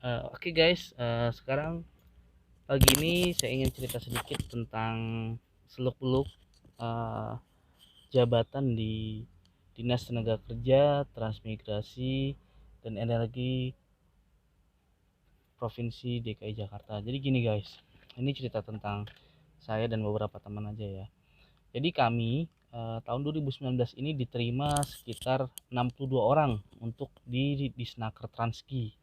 Oke guys, sekarang pagi ini saya ingin cerita sedikit tentang seluk-beluk eh, jabatan di Dinas Tenaga Kerja, Transmigrasi, dan Energi Provinsi DKI Jakarta. Jadi gini guys, ini cerita tentang saya dan beberapa teman aja ya. Jadi kami tahun 2019 ini diterima sekitar 62 orang untuk di Disnaker Transgi.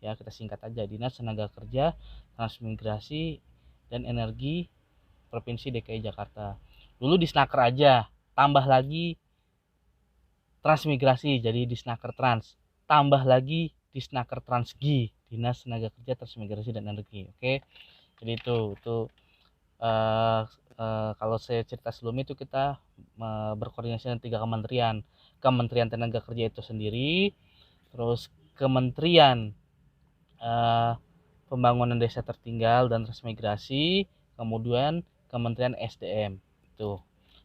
Ya, kita singkat aja, Dinas Tenaga Kerja, Transmigrasi, dan Energi Provinsi DKI Jakarta. Dulu di Snaker aja, tambah lagi Transmigrasi jadi di Snaker Trans, tambah lagi di Snaker Transgi, Dinas Tenaga Kerja, Transmigrasi, dan Energi. Oke, jadi itu uh, kalau saya cerita sebelumnya itu kita berkoordinasi dengan 3 kementerian. Kementerian Tenaga Kerja itu sendiri, terus Kementerian uh, Pembangunan Desa Tertinggal dan Transmigrasi, kemudian Kementerian SDM itu.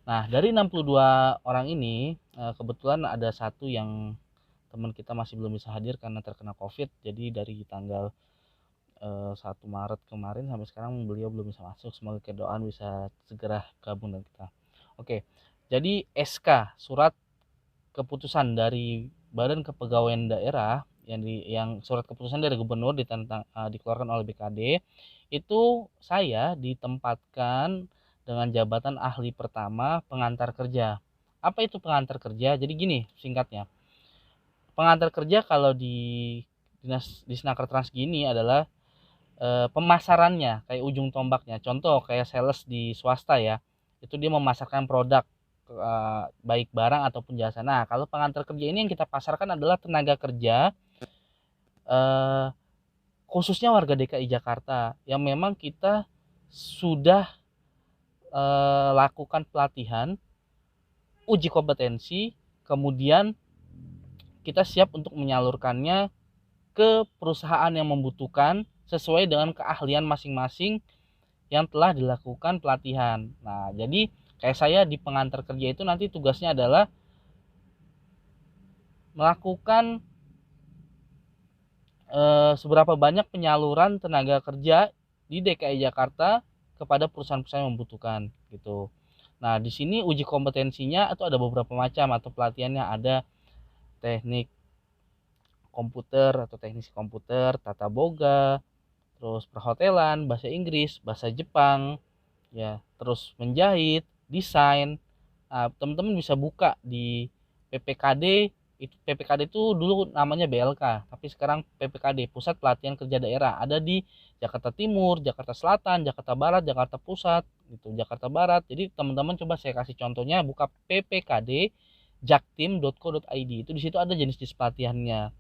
Nah, dari 62 orang ini kebetulan ada satu yang teman kita masih belum bisa hadir karena terkena Covid. Jadi dari tanggal 1 Maret kemarin sampai sekarang beliau belum bisa masuk. Semoga kedoaan bisa segera gabung dengan kita. Oke. Jadi SK, surat keputusan dari Badan Kepegawaian Daerah yang surat keputusan dari gubernur dikeluarkan oleh BKD, itu saya ditempatkan dengan jabatan ahli pertama pengantar kerja. Apa itu pengantar kerja? Jadi gini singkatnya. Pengantar kerja kalau di Dinas Disnaker Trans gini adalah pemasarannya kayak ujung tombaknya. Contoh kayak sales di swasta ya. Itu dia memasarkan produk baik barang ataupun jasa. Nah, kalau pengantar kerja ini yang kita pasarkan adalah tenaga kerja eh, khususnya warga DKI Jakarta yang memang kita sudah lakukan pelatihan, uji kompetensi, kemudian kita siap untuk menyalurkannya ke perusahaan yang membutuhkan sesuai dengan keahlian masing-masing yang telah dilakukan pelatihan. Nah, jadi kayak saya di pengantar kerja itu nanti tugasnya adalah melakukan seberapa banyak penyaluran tenaga kerja di DKI Jakarta kepada perusahaan-perusahaan yang membutuhkan gitu. Nah, di sini uji kompetensinya itu ada beberapa macam atau pelatihannya, ada teknik komputer atau teknisi komputer, tata boga, terus perhotelan, bahasa Inggris, bahasa Jepang, ya, terus menjahit, desain. Nah, teman-teman bisa buka di PPKD. Itu PPKD itu dulu namanya BLK, tapi sekarang PPKD, Pusat Pelatihan Kerja Daerah, ada di Jakarta Timur, Jakarta Selatan, Jakarta Barat, Jakarta Pusat, gitu, Jakarta Barat. Jadi teman-teman coba saya kasih contohnya, buka PPKD jaktim.co.id, itu di situ ada jenis-jenis pelatihannya.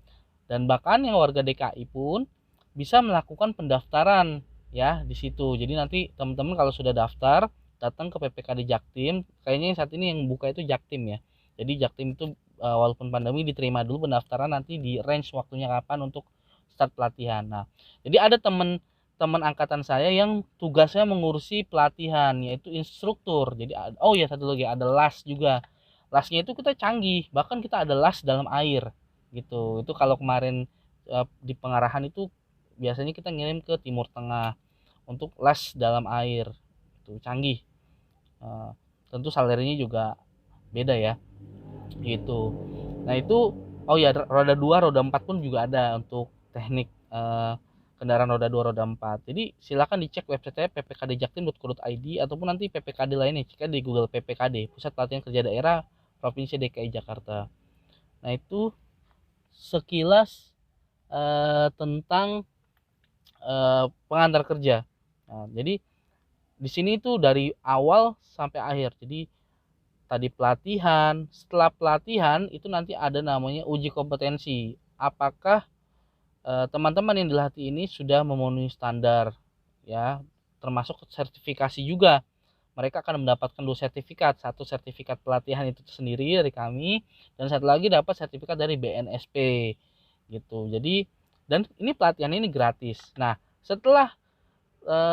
Dan bahkan yang warga DKI pun bisa melakukan pendaftaran ya di situ. Jadi nanti teman-teman kalau sudah daftar datang ke PPKD Jaktim, kayaknya saat ini yang buka itu Jaktim ya. Jadi Jaktim itu walaupun pandemi diterima dulu pendaftaran, nanti di range waktunya kapan untuk start pelatihan. Nah, jadi ada teman angkatan saya yang tugasnya mengurusi pelatihan, yaitu instruktur. Jadi oh ya, satu lagi ada las juga. Lasnya itu kita canggih, bahkan kita ada las dalam air gitu. Itu kalau kemarin di pengarahan itu biasanya kita ngirim ke Timur Tengah untuk las dalam air. Itu canggih. Eh, Tentu salarinya juga beda ya gitu. Nah itu, oh ya, roda 2 roda 4 pun juga ada untuk teknik kendaraan roda 2 roda 4. Jadi silakan dicek website ppkdjaktim.co.id ataupun nanti PPKD lainnya, jika di Google PPKD, Pusat Pelatihan Kerja Daerah Provinsi DKI Jakarta. Nah itu sekilas tentang pengantar kerja. Nah, jadi di sini tuh dari awal sampai akhir. Jadi tadi pelatihan, setelah pelatihan itu nanti ada namanya uji kompetensi. Apakah teman-teman yang dilatih ini sudah memenuhi standar ya, termasuk sertifikasi juga. Mereka akan mendapatkan 2 sertifikat, satu sertifikat pelatihan itu sendiri dari kami, dan satu lagi dapat sertifikat dari BNSP gitu. Jadi dan ini pelatihan ini gratis. Nah, setelah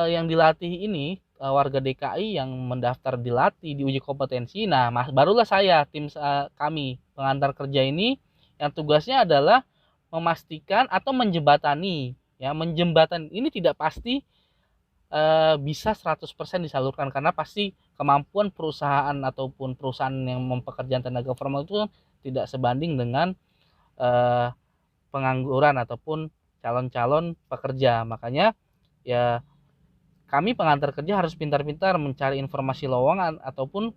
yang dilatih ini warga DKI yang mendaftar dilatih diuji kompetensi, nah barulah saya tim kami pengantar kerja ini yang tugasnya adalah memastikan atau menjembatani Ya, menjembatan ini tidak pasti bisa 100% disalurkan, karena pasti kemampuan perusahaan ataupun perusahaan yang mempekerjakan tenaga formal itu tidak sebanding dengan pengangguran ataupun calon-calon pekerja. Makanya ya kami pengantar kerja harus pintar-pintar mencari informasi lowongan ataupun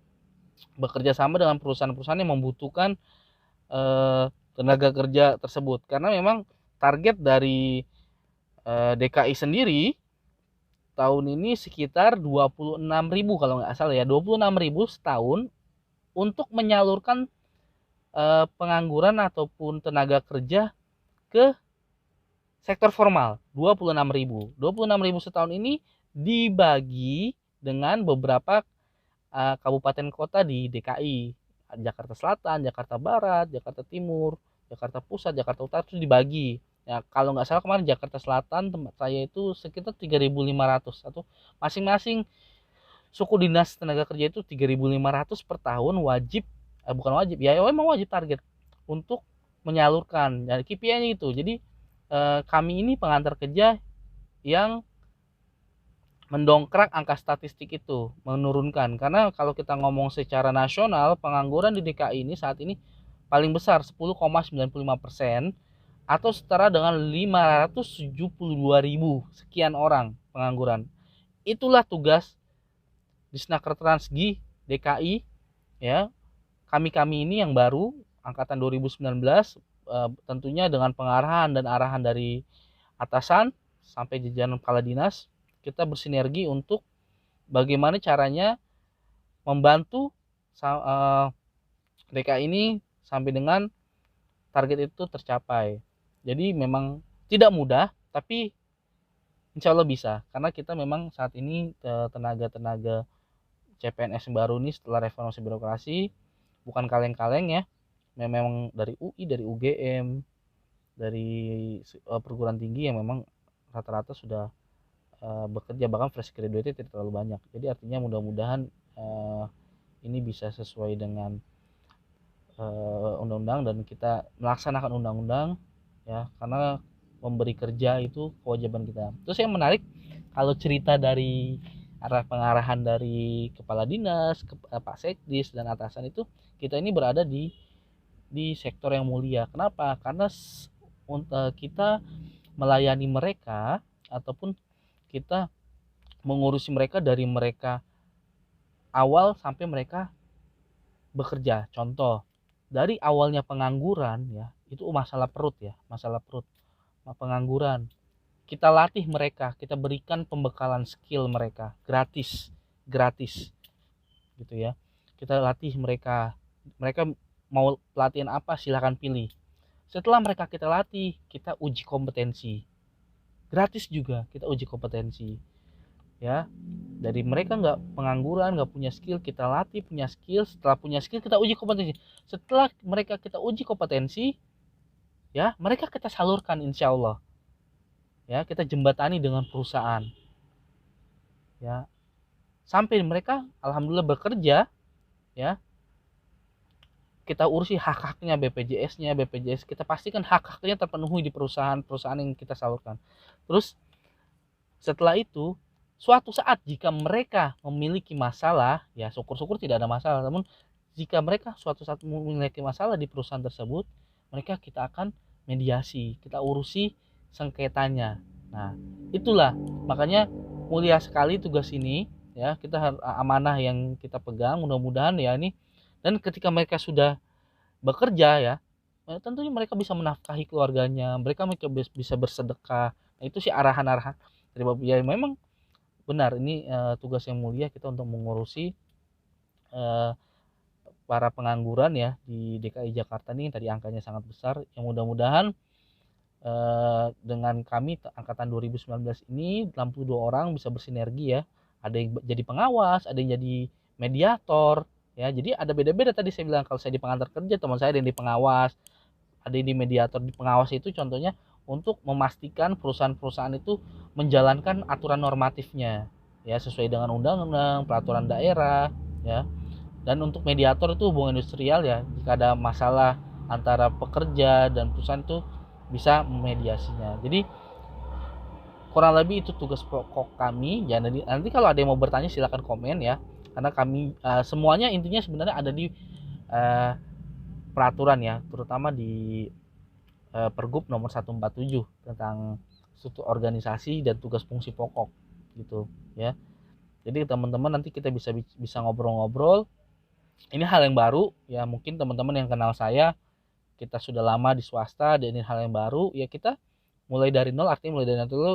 bekerja sama dengan perusahaan-perusahaan yang membutuhkan tenaga kerja tersebut, karena memang target dari DKI sendiri tahun ini sekitar 26.000 kalau nggak salah ya, 26.000 setahun untuk menyalurkan pengangguran ataupun tenaga kerja ke sektor formal. 26.000 setahun ini dibagi dengan beberapa kabupaten kota di DKI, Jakarta Selatan, Jakarta Barat, Jakarta Timur, Jakarta Pusat, Jakarta Utara, itu dibagi. Ya, kalau nggak salah kemarin Jakarta Selatan tempat saya itu sekitar 3.500, atau masing-masing suku dinas tenaga kerja itu 3.500 per tahun wajib, bukan wajib ya, memang wajib target untuk menyalurkan. Dan KPI-nya itu. Jadi kami ini pengantar kerja yang mendongkrak angka statistik itu, menurunkan. Karena kalau kita ngomong secara nasional, pengangguran di DKI ini saat ini paling besar 10,95%, atau setara dengan 572.000 sekian orang pengangguran. Itulah tugas Disnaker Transgi DKI ya. Kami ini yang baru angkatan 2019, tentunya dengan pengarahan dan arahan dari atasan sampai jajaran kepala dinas, kita bersinergi untuk bagaimana caranya membantu DKI ini sampai dengan target itu tercapai. Jadi memang tidak mudah, tapi insya Allah bisa, karena kita memang saat ini tenaga-tenaga CPNS baru ini setelah reformasi birokrasi bukan kaleng-kaleng ya, memang dari UI, dari UGM, dari perguruan tinggi yang memang rata-rata sudah bekerja, bahkan fresh graduate tidak terlalu banyak. Jadi artinya mudah-mudahan ini bisa sesuai dengan undang-undang dan kita melaksanakan undang-undang ya, karena memberi kerja itu kewajiban kita. Terus yang menarik, kalau cerita dari arah pengarahan dari kepala dinas, Pak Sekdis dan atasan itu, kita ini berada di sektor yang mulia. Kenapa? Karena kita melayani mereka ataupun kita mengurusi mereka dari mereka awal sampai mereka bekerja. Contoh, dari awalnya pengangguran ya, itu masalah perut ya, pengangguran. Kita latih mereka, kita berikan pembekalan skill mereka gratis gitu ya. Kita latih mereka mau pelatihan apa silahkan pilih. Setelah mereka kita latih, kita uji kompetensi gratis juga, kita uji kompetensi ya. Dari mereka nggak pengangguran, nggak punya skill, kita latih punya skill. Setelah punya skill, kita uji kompetensi. Setelah mereka kita uji kompetensi ya, mereka kita salurkan insya Allah ya, kita jembatani dengan perusahaan ya, sampai mereka alhamdulillah bekerja ya. Kita urusi hak-haknya, BPJS kita pastikan hak-haknya terpenuhi di perusahaan yang kita salurkan. Terus setelah itu, suatu saat jika mereka memiliki masalah ya, syukur-syukur tidak ada masalah, namun jika mereka suatu saat memiliki masalah di perusahaan tersebut, mereka kita akan mediasi, kita urusi sengketanya. Nah, itulah makanya mulia sekali tugas ini ya, kita amanah yang kita pegang, mudah-mudahan ya ini. Dan ketika mereka sudah bekerja ya, tentunya mereka bisa menafkahi keluarganya, mereka bisa bersedekah. Nah, itu sih arahan-arahan dari Bapak ya. Memang benar ini tugas yang mulia kita untuk mengurusi para pengangguran ya di DKI Jakarta ini. Tadi angkanya sangat besar, yang mudah-mudahan dengan kami angkatan 2019 ini 62 orang bisa bersinergi ya. Ada yang jadi pengawas, ada yang jadi mediator ya. Jadi ada beda-beda, tadi saya bilang kalau saya di pengantar kerja, teman saya ada yang di pengawas, ada yang di mediator. Di pengawas itu contohnya untuk memastikan perusahaan-perusahaan itu menjalankan aturan normatifnya ya, sesuai dengan undang-undang, peraturan daerah ya. Dan untuk mediator itu hubungan industrial ya, jika ada masalah antara pekerja dan perusahaan itu bisa memediasinya. Jadi kurang lebih itu tugas pokok kami. Jadi nanti kalau ada yang mau bertanya silakan komen ya, karena kami semuanya intinya sebenarnya ada di peraturan ya, terutama di Pergub nomor 147 tentang struktur organisasi dan tugas fungsi pokok gitu ya. Jadi teman-teman nanti kita bisa ngobrol-ngobrol. Ini hal yang baru ya, mungkin teman-teman yang kenal saya, kita sudah lama di swasta dan ini hal yang baru ya, kita mulai dari nol, artinya mulai dari nol dulu,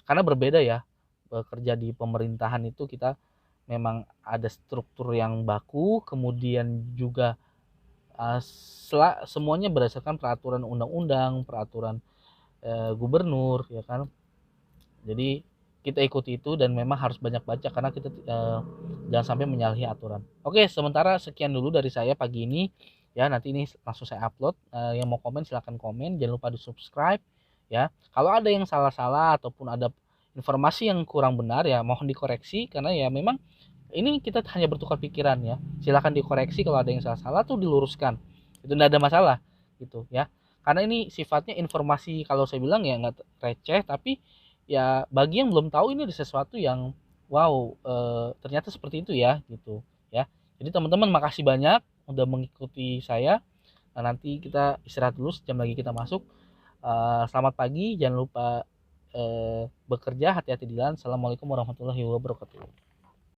karena berbeda ya, bekerja di pemerintahan itu kita memang ada struktur yang baku, kemudian juga semuanya berdasarkan peraturan undang-undang, peraturan gubernur ya kan. Jadi kita ikuti itu dan memang harus banyak baca karena kita jangan sampai menyalahi aturan. Oke, sementara sekian dulu dari saya pagi ini ya. Nanti ini langsung saya upload. Yang mau komen silahkan komen, jangan lupa di subscribe ya. Kalau ada yang salah-salah ataupun ada informasi yang kurang benar ya mohon dikoreksi, karena ya memang ini kita hanya bertukar pikiran ya. Silahkan dikoreksi kalau ada yang salah-salah tuh diluruskan, itu tidak ada masalah gitu ya. Karena ini sifatnya informasi, kalau saya bilang ya nggak receh, tapi ya bagi yang belum tahu ini ada sesuatu yang wow, ternyata seperti itu ya gitu ya. Jadi teman-teman makasih banyak udah mengikuti saya. Nah, nanti kita istirahat dulu, sejam lagi kita masuk. Selamat pagi, jangan lupa bekerja, hati-hati di jalan. Assalamualaikum warahmatullahi wabarakatuh.